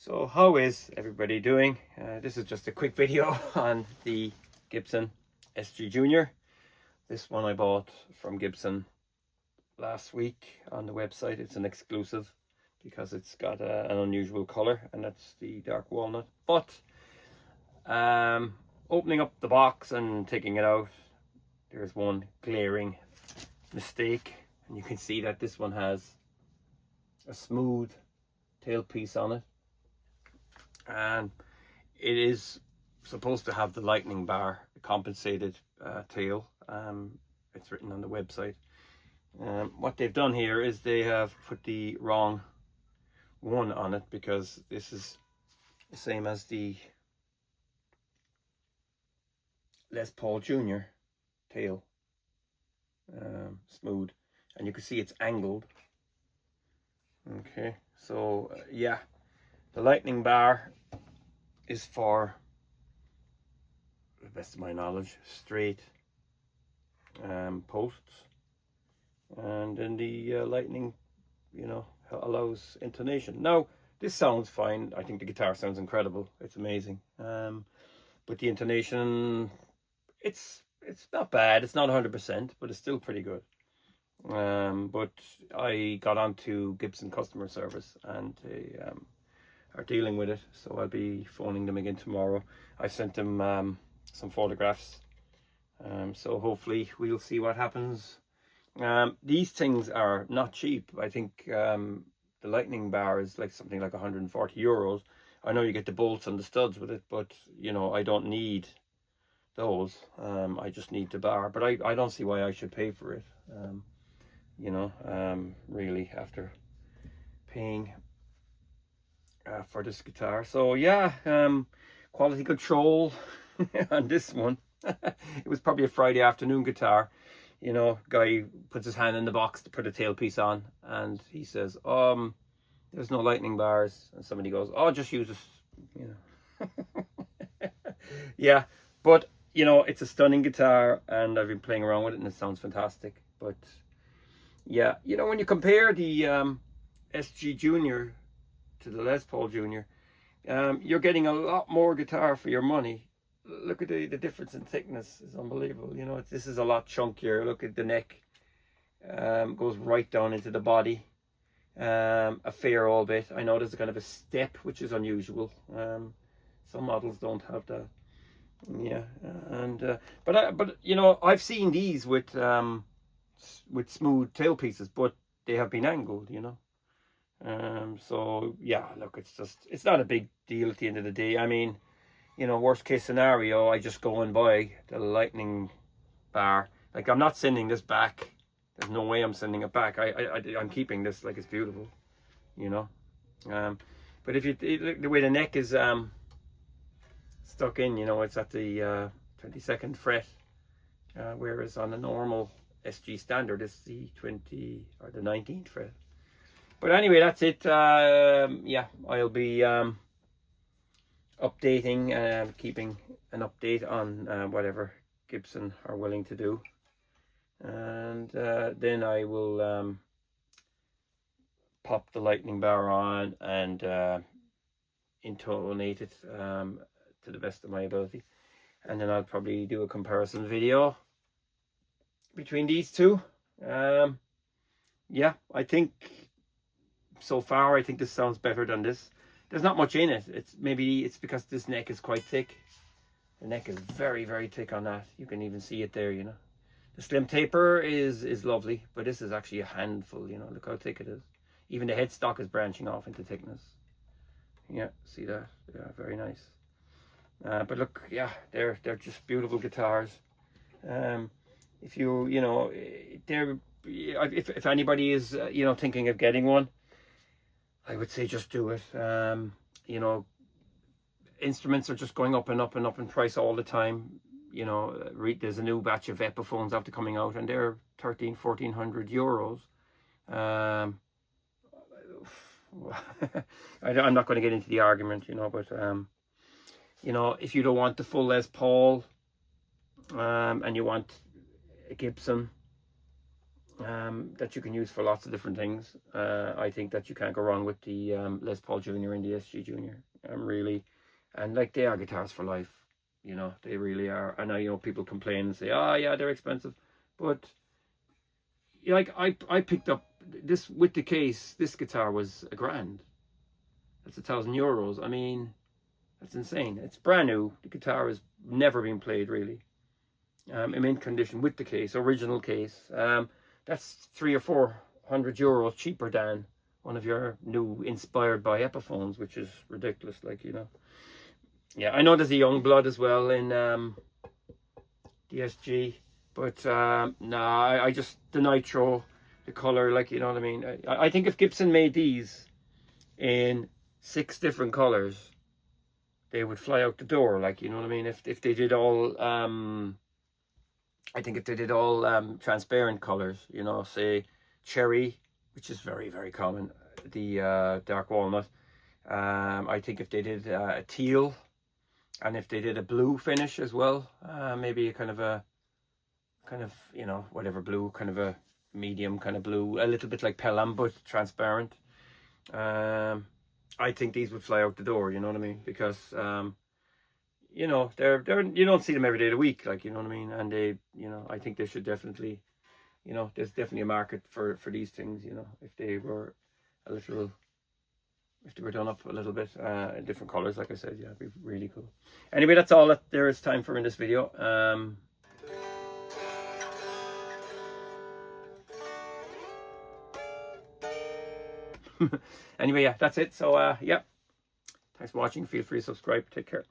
So how is everybody doing? This is just a quick video on the Gibson SG Junior. This one I bought from Gibson last week on the website. It's an exclusive because it's got an unusual color, and that's the dark walnut. But opening up the box and taking it out, there's one glaring mistake, and you can see that this one has a smooth tailpiece on it, and it is supposed to have the lightning bar compensated tail. It's written on the website. What they've done here is they have put the wrong one on it, because this is the same as the Les Paul Junior tail, smooth, and you can see it's angled. Okay, so yeah, the lightning bar is, for the best of my knowledge, straight posts, and then the lightning, allows intonation. Now, this sounds fine. I think the guitar sounds incredible. It's amazing. But the intonation, it's not bad. It's not 100%, but it's still pretty good. But I got onto Gibson customer service, and they are dealing with it, so I'll be phoning them again tomorrow. I sent them some photographs, so hopefully we'll see what happens. These things are not cheap. I think the lightning bar is like something like 140 euros. I know you get the bolts and the studs with it, but I don't need those. I just need the bar, but I don't see why I should pay for it. Really, after paying for this guitar. So yeah, quality control on this one. It was probably a Friday afternoon guitar. Guy puts his hand in the box to put a tailpiece on, and he says, there's no lightning bars, and somebody goes, oh, just use this. Yeah, but it's a stunning guitar, and I've been playing around with it, and it sounds fantastic. But yeah, when you compare the SG Junior to the Les Paul Junior, you're getting a lot more guitar for your money. Look at the difference in thickness. It's unbelievable. This is a lot chunkier. Look at the neck. Goes right down into the body. A fair old bit. I know there's kind of a step, which is unusual. Some models don't have that. Yeah, and but I've seen these with smooth tailpieces, but they have been angled. So yeah, look, it's not a big deal at the end of the day. I mean, worst case scenario, I just go and buy the lightning bar. Like, I'm not sending this back. There's no way I'm sending it back. I'm keeping this. Like, it's beautiful, but if you look the way the neck is stuck in, it's at the 22nd fret, whereas on a normal SG standard it's the 20 or the 19th fret. But anyway, that's it. Yeah, I'll be updating, keeping an update on whatever Gibson are willing to do, and then I will pop the lightning bar on and intonate it to the best of my ability, and then I'll probably do a comparison video between these two. Yeah, I think so far, I think this sounds better than this. There's not much in it. Maybe it's because this neck is quite thick. The neck is very, very thick on that. You can even see it there, The slim taper is lovely, but this is actually a handful, Look how thick it is. Even the headstock is branching off into thickness. Yeah, see that? Yeah, very nice. But look, yeah, they're just beautiful guitars. If if anybody is thinking of getting one, I would say just do it. Instruments are just going up and up and up in price all the time. There's a new batch of Epiphones after coming out, and they're 1,400 euros. I'm not going to get into the argument, but if you don't want the full Les Paul, and you want a Gibson, that you can use for lots of different things. I think that you can't go wrong with the Les Paul Junior and the SG Junior. Really, and like, they are guitars for life. You know, they really are. And I know people complain and say, "Oh yeah, they're expensive," but like, I picked up this with the case. This guitar was $1,000. That's €1,000. I mean, that's insane. It's brand new. The guitar has never been played really. In mint condition with the case, original case. That's €300 or €400 cheaper than one of your new inspired by Epiphones, which is ridiculous. Like, you know. Yeah, I know there's a young blood as well in DSG, but nah, I just, the nitro, the color, like, you know what I mean. I think if Gibson made these in 6 different colors, they would fly out the door. Like, you know what I mean. If they did all, I think if they did all transparent colors, you know, say cherry, which is very, very common, the dark walnut. I think if they did a teal, and if they did a blue finish as well, maybe a kind of, you know, whatever blue, kind of a medium kind of blue, a little bit like Pelham, but transparent. I think these would fly out the door, you know what I mean? Because, you know, they're you don't see them every day of the week, like, you know what I mean? And they, you know, I think they should definitely, you know, there's definitely a market for these things, you know, if they were a little, if they were done up a little bit in different colors, like I said. Yeah, it'd be really cool. Anyway, that's all that there is time for in this video. Anyway, yeah, that's it. So yeah, thanks for watching. Feel free to subscribe. Take care.